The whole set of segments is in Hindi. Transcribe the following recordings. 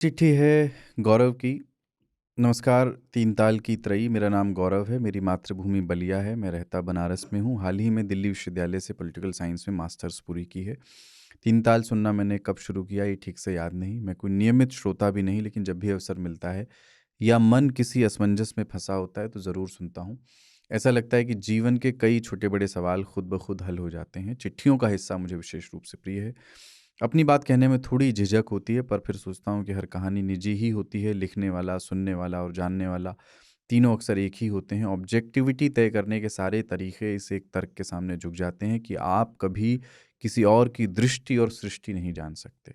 चिट्ठी है गौरव की। नमस्कार, तीन ताल की त्रयी। मेरा नाम गौरव है, मेरी मातृभूमि बलिया है, मैं रहता बनारस में हूँ। हाल ही में दिल्ली विश्वविद्यालय से पॉलिटिकल साइंस में मास्टर्स पूरी की है। तीन ताल सुनना मैंने कब शुरू किया ये ठीक से याद नहीं। मैं कोई नियमित श्रोता भी नहीं, लेकिन जब भी अवसर मिलता है या मन किसी असमंजस में फंसा होता है तो ज़रूर सुनता हूँ। ऐसा लगता है कि जीवन के कई छोटे बड़े सवाल खुद ब खुद हल हो जाते हैं। चिट्ठियों का हिस्सा मुझे विशेष रूप से प्रिय है। अपनी बात कहने में थोड़ी झिझक होती है, पर फिर सोचता हूँ कि हर कहानी निजी ही होती है। लिखने वाला, सुनने वाला और जानने वाला तीनों अक्सर एक ही होते हैं। ऑब्जेक्टिविटी तय करने के सारे तरीके इस एक तर्क के सामने झुक जाते हैं कि आप कभी किसी और की दृष्टि और सृष्टि नहीं जान सकते।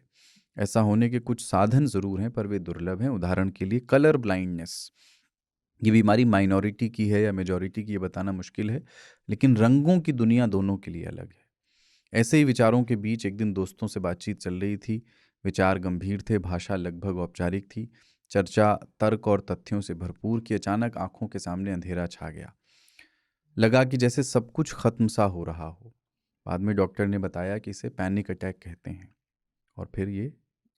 ऐसा होने के कुछ साधन ज़रूर हैं, पर वे दुर्लभ हैं। उदाहरण के लिए कलर ब्लाइंडनेस। ये बीमारी माइनॉरिटी की है या मेजॉरिटी की, ये बताना मुश्किल है, लेकिन रंगों की दुनिया दोनों के लिए अलग है। ऐसे ही विचारों के बीच एक दिन दोस्तों से बातचीत चल रही थी। विचार गंभीर थे, भाषा लगभग औपचारिक थी, चर्चा तर्क और तथ्यों से भरपूर। कि अचानक आंखों के सामने अंधेरा छा गया। लगा कि जैसे सब कुछ खत्म सा हो रहा हो। बाद में डॉक्टर ने बताया कि इसे पैनिक अटैक कहते हैं। और फिर ये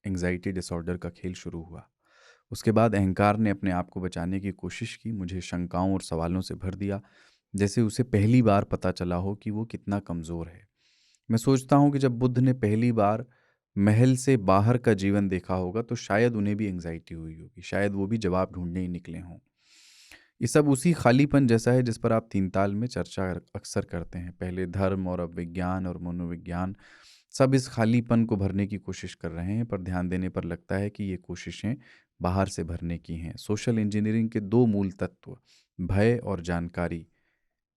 एंग्जाइटी डिसऑर्डर का खेल शुरू हुआ। उसके बाद अहंकार ने अपने आप को बचाने की कोशिश की, मुझे शंकाओं और सवालों से भर दिया, जैसे उसे पहली बार पता चला हो कि वो कितना कमज़ोर है। मैं सोचता हूँ कि जब बुद्ध ने पहली बार महल से बाहर का जीवन देखा होगा तो शायद उन्हें भी एंग्जाइटी हुई होगी, शायद वो भी जवाब ढूंढने ही निकले हों। ये सब उसी खालीपन जैसा है जिस पर आप तीन ताल में चर्चा अक्सर करते हैं। पहले धर्म और अब विज्ञान और मनोविज्ञान, सब इस खालीपन को भरने की कोशिश कर रहे हैं, पर ध्यान देने पर लगता है कि ये कोशिशें बाहर से भरने की हैं। सोशल इंजीनियरिंग के दो मूल तत्व, भय और जानकारी,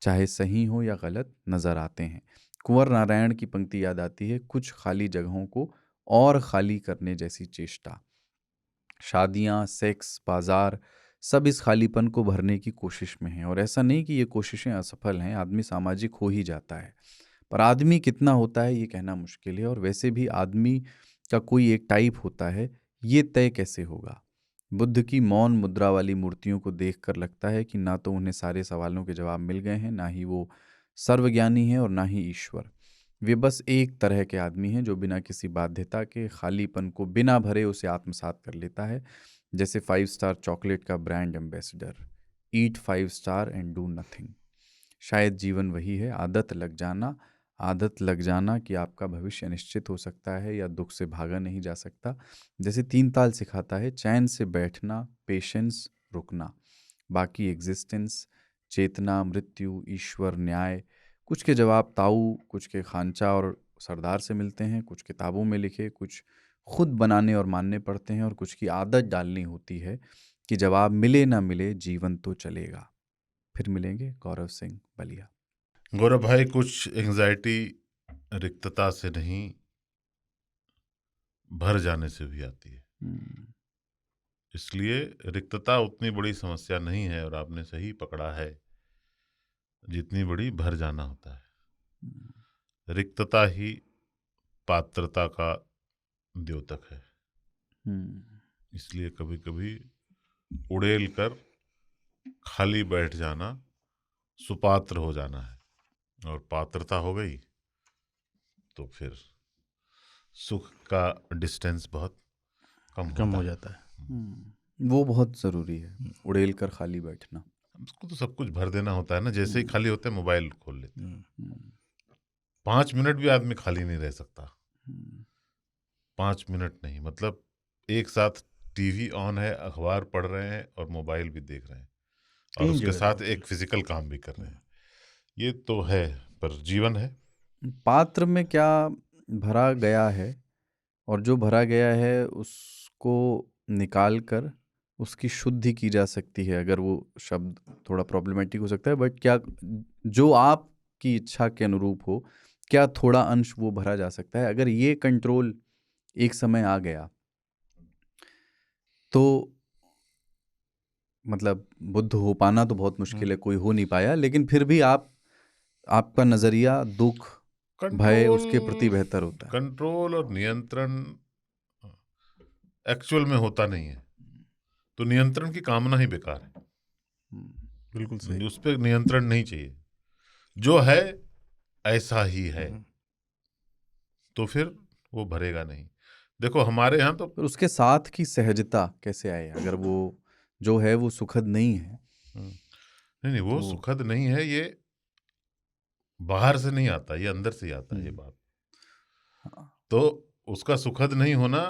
चाहे सही हो या गलत, नजर आते हैं। कुंवर नारायण की पंक्ति याद आती है, कुछ खाली जगहों को और खाली करने जैसी चेष्टा। शादियां, सेक्स, बाजार, सब इस खालीपन को भरने की कोशिश में हैं। और ऐसा नहीं कि ये कोशिशें असफल हैं, आदमी सामाजिक हो ही जाता है, पर आदमी कितना होता है ये कहना मुश्किल है। और वैसे भी आदमी का कोई एक टाइप होता है, ये तय कैसे होगा? बुद्ध की मौन मुद्रा वाली मूर्तियों को देखकर लगता है कि ना तो उन्हें सारे सवालों के जवाब मिल गए हैं, ना ही वो सर्वज्ञानी हैं और ना ही ईश्वर। वे बस एक तरह के आदमी हैं जो बिना किसी बाध्यता के खालीपन को बिना भरे उसे आत्मसात कर लेता है। जैसे 5 स्टार चॉकलेट का brand ambassador, eat 5 star and do nothing. शायद जीवन वही है, आदत लग जाना। आदत लग जाना कि आपका भविष्य निश्चित हो सकता है या दुख से भागा नहीं जा सकता। जैसे तीन ताल सिखाता है, चैन से बैठना, पेशेंस, रुकना। बाकी एग्जिस्टेंस, चेतना, मृत्यु, ईश्वर, न्याय, कुछ के जवाब ताऊ, कुछ के खांचा और सरदार से मिलते हैं, कुछ किताबों में लिखे, कुछ खुद बनाने और मानने पड़ते हैं, और कुछ की आदत डालनी होती है कि जवाब मिले ना मिले, जीवन तो चलेगा। फिर मिलेंगे। गौरव सिंह, बलिया। गौरव भाई, कुछ एंजाइटी रिक्तता से नहीं, भर जाने से भी आती है। हम्म, इसलिए रिक्तता उतनी बड़ी समस्या नहीं है, और आपने सही पकड़ा है, जितनी बड़ी भर जाना होता है। हम्म, रिक्तता ही पात्रता का द्योतक है। हम्म, इसलिए कभी कभी उड़ेल कर खाली बैठ जाना सुपात्र हो जाना है, और पात्रता हो गई तो फिर सुख का डिस्टेंस बहुत कम कम होता हो है। जाता है। वो बहुत ज़रूरी है, उड़ेल कर खाली बैठना। उसको तो सब कुछ भर देना होता है ना। जैसे ही खाली होते हैं मोबाइल खोल लेते हैं। हम्म, हम्म, 5 मिनट भी आदमी खाली नहीं रह सकता। हम्म, 5 मिनट नहीं, मतलब एक साथ टीवी ऑन है, अखबार पढ़ रहे हैं और मोबाइल भी देख रहे हैं, और तीन उसके जगह साथ से। एक फिजिकल काम भी कर रहे हैं। ये तो है, पर जीवन है। पात्र में क्या भरा गया है, और जो भरा गया है उसको निकाल कर उसकी शुद्धि की जा सकती है। अगर वो शब्द थोड़ा प्रॉब्लमेटिक हो सकता है, बट क्या जो आपकी इच्छा के अनुरूप हो, क्या थोड़ा अंश वो भरा जा सकता है? अगर ये कंट्रोल एक समय आ गया तो मतलब बुद्ध हो पाना तो बहुत मुश्किल है, कोई हो नहीं पाया, लेकिन फिर भी आपका नज़रिया दुख, भय, कंट्रोल उसके प्रति बेहतर होता है। कंट्रोल और नियंत्रण एक्चुअल में होता नहीं है, तो नियंत्रण की कामना ही बेकार है। हम्म, बिल्कुल सही। उस पर नियंत्रण नहीं चाहिए। जो है ऐसा ही है, हम्म, तो फिर वो भरेगा नहीं। देखो हमारे यहाँ तो पर उसके साथ की सहजता कैसे आए, अगर वो जो है वो सुखद नहीं है? नहीं नहीं, वो तो सुखद नहीं है, ये बाहर से नहीं आता, ये अंदर से ही आता है ये बात। हाँ, तो उसका सुखद नहीं होना,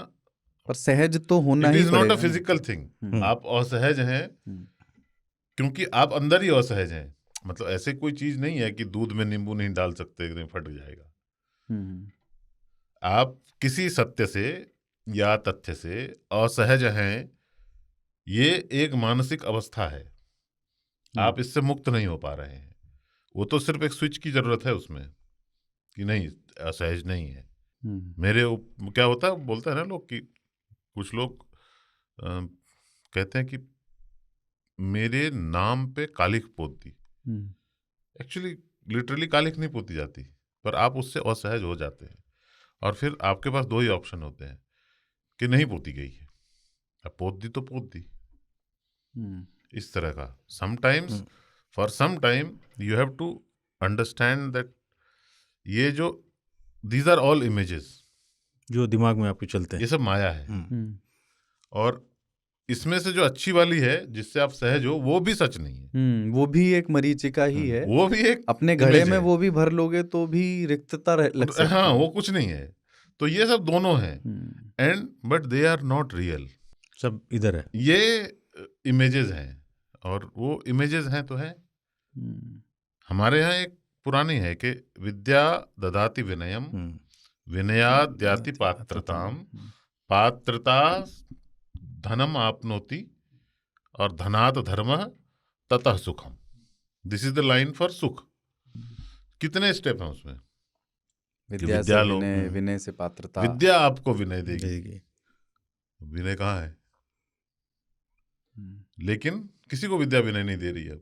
पर सहज तो होना it he is not a पड़ेगा ना। Physical thing. आप असहज हैं हम्म, क्योंकि आप अंदर ही असहज हैं। मतलब ऐसे कोई चीज नहीं है कि दूध में नींबू नहीं डाल सकते, एकदम फट जाएगा। हम्म, आप किसी सत्य से या तथ्य से असहज हैं, ये एक मानसिक अवस्था है। आप इससे मुक्त नहीं हो पा रहे हैं। वो तो सिर्फ एक स्विच की जरूरत है उसमें, कि नहीं असहज नहीं है। क्या होता है, बोलते हैं ना लोग, कि कुछ लोग कहते हैं कि मेरे नाम पे कालिख पोत दी। एक्चुअली लिटरली कालिख नहीं पोती जाती, पर आप उससे असहज हो जाते हैं। और फिर आपके पास दो ही ऑप्शन होते हैं कि नहीं पोती गई है, अब पोत दी तो पोत दी। इस तरह का sometimes, for some time you have to understand that ये जो दीज आर ऑल इमेजेस, जो दिमाग में आपके चलते ये हैं। सब माया है। और इसमें से जो अच्छी वाली है जिससे आप सहज हो, वो भी सच नहीं है। वो भी एक मरीचिका ही है। वो भी एक अपने घड़े image में है। वो भी भर लोगे तो भी रिक्तता लग सकती हाँ, है। वो कुछ नहीं है। तो ये सब दोनों हैं, and but they are not real. सब इधर है। ये इमेजेस हैं, और वो इमेजेस हैं तो है। हमारे यहाँ एक पुरानी है कि विद्या ददाति विनयम, विनयाद्याति पात्रताम, पात्रता धनम आपनोति, और धनात् धर्म ततः सुखम। This is the line for सुख। कितने स्टेप हैं उसमें? विद्या से विनय, विनय से पात्रता। विद्या आपको विनय देगी। विनय कहाँ है? लेकिन किसी को विद्या विनय नहीं दे रही है।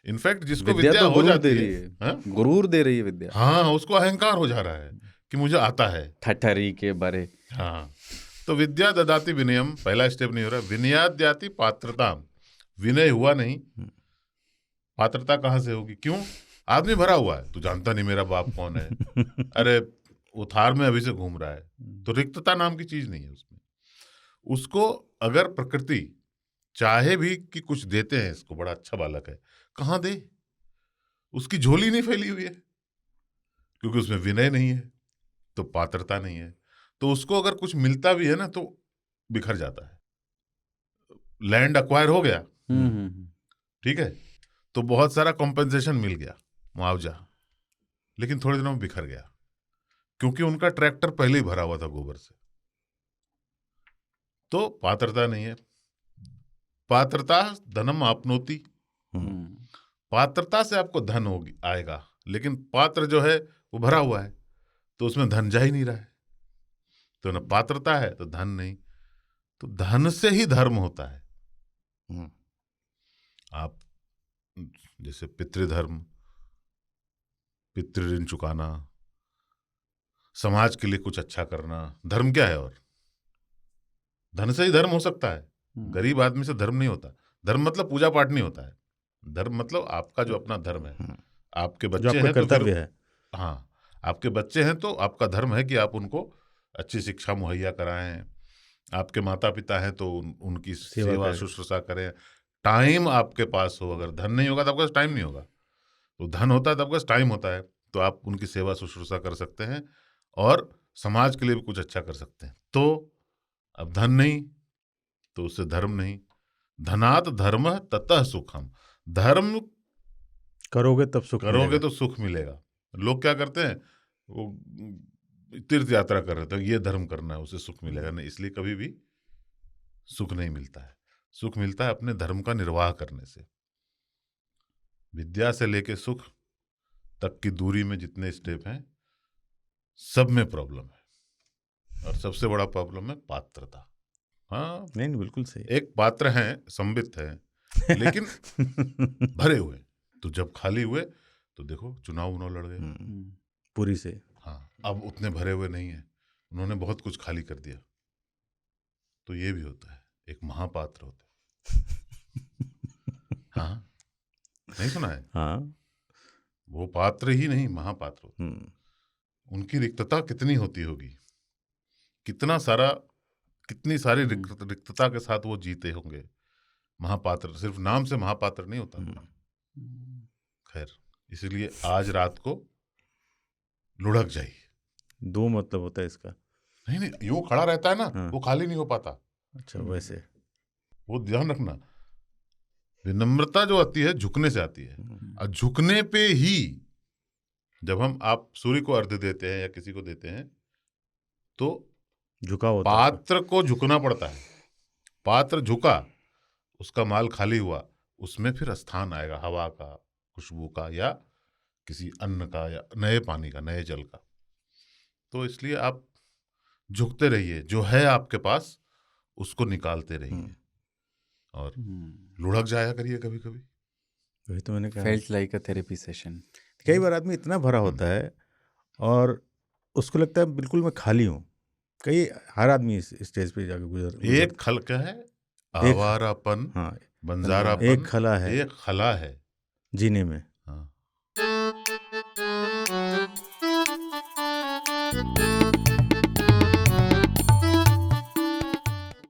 इनफैक्ट जिसको विद्या तो हो जाती दे रही है, गुरूर दे रही है विद्या। हाँ, उसको अहंकार हो जा रहा है कि मुझे आता है, ठठरी के बरे। हाँ। तो विद्या ददाति विनयम पहला स्टेप नहीं हो रहा। विनयाद्याति पात्रता, विनय हुआ नहीं, पात्रता कहाँ से होगी? क्यों? आदमी भरा हुआ है, तू जानता नहीं मेरा बाप कौन है, अरे वो थार में अभी से घूम रहा है। तो रिक्तता नाम की चीज नहीं है उसमें। उसको अगर प्रकृति चाहे भी कि कुछ देते हैं, इसको बड़ा अच्छा बालक है, कहाँ दे? उसकी झोली नहीं फैली हुई है, क्योंकि उसमें विनय नहीं है, तो पात्रता नहीं है। तो उसको अगर कुछ मिलता भी है ना, तो बिखर जाता है। लैंड अक्वायर हो गया, ठीक है, तो बहुत सारा कॉम्पेंसेशन मिल गया, मुआवजा, लेकिन थोड़े दिनों में बिखर गया, क्योंकि उनका ट्रैक्टर पहले ही भरा हुआ था गोबर से। तो पात्रता नहीं है। पात्रता धनम आपनोति, पात्रता से आपको धन होगी आएगा, लेकिन पात्र जो है वो भरा हुआ है, तो उसमें धन जा ही नहीं रहा है। तो ना पात्रता है तो धन नहीं। तो धन से ही धर्म होता है। आप जैसे पितृधर्म, पितृ ऋण चुकाना, समाज के लिए कुछ अच्छा करना, धर्म क्या है? और धन से ही धर्म हो सकता है। गरीब आदमी से धर्म नहीं होता। धर्म मतलब पूजा पाठ नहीं होता है। धर्म मतलब आपका जो अपना धर्म है। आपके बच्चे हैं तो कर्तव्य है। हाँ, आपके बच्चे हैं तो आपका धर्म है कि आप उनको अच्छी शिक्षा मुहैया कराएं। आपके माता पिता हैं तो उनकी सेवा शुश्रूषा करें। टाइम आपके पास हो, अगर धन नहीं होगा तो आपके पास टाइम नहीं होगा। तो धन होता है तो आपके पास टाइम होता है, तो आप उनकी सेवा शुश्रूषा कर सकते हैं और समाज के लिए भी कुछ अच्छा कर सकते हैं। तो अब धन नहीं तो उससे धर्म नहीं। धनात् धर्म ततः सुखम, धर्म करोगे तब सुख करोगे तो सुख मिलेगा। लोग क्या करते हैं, वो तीर्थ यात्रा कर रहे थे, ये धर्म करना है उससे सुख मिलेगा, नहीं, इसलिए कभी भी सुख नहीं मिलता है। सुख मिलता है अपने धर्म का निर्वाह करने से। विद्या से लेके सुख तक की दूरी में जितने स्टेप हैं, सब में प्रॉब्लम है, और सबसे बड़ा प्रॉब्लम है पात्रता। हाँ, नहीं बिल्कुल सही। एक पात्र हैं, संबित है, लेकिन भरे हुए। तो जब खाली हुए तो देखो चुनाव लड़ गए पूरी से। हाँ, अब उतने भरे हुए नहीं है, उन्होंने बहुत कुछ खाली कर दिया। तो ये भी होता है, एक महापात्र होते हैं। हाँ, नहीं सुना है? हाँ, वो पात्र ही नहीं, महापात्र होते। उनकी रिक्तता कितनी होती होगी कितनी सारी रिक्तता के साथ वो जीते होंगे। महापात्र सिर्फ नाम से महापात्र नहीं होता। खैर, इसलिए आज रात को लुढ़क जाइए। 2 मतलब होता है इसका। नहीं, यूं खड़ा रहता है ना, हाँ। वो खाली नहीं हो पाता। अच्छा, वैसे वो ध्यान रखना। विनम्रता जो आती है झुकने से आती है, और झुकने पे ही जब आप सूर्य को अर्घ्य देते हैं या किसी को देते हैं तो झुका होता है। पात्र को झुकना पड़ता है। पात्र झुका, उसका माल खाली हुआ, उसमें फिर स्थान आएगा हवा का, खुशबू का, या किसी अन्न का, या नए पानी का, नए जल का। तो इसलिए आप झुकते रहिए, जो है आपके पास उसको निकालते रहिए और लुढ़क जाया करिए कभी कभी। वही तो मैंने कहा। Felt like a therapy session. कई बार आदमी इतना भरा होता है और उसको लगता है बिल्कुल मैं खाली हूँ। हर आदमी इस स्टेज पे जाके गुजर एक खल क्या है, आवारापन, हाँ, बंजारापन, एक खला है, एक खला है जीने में। हाँ।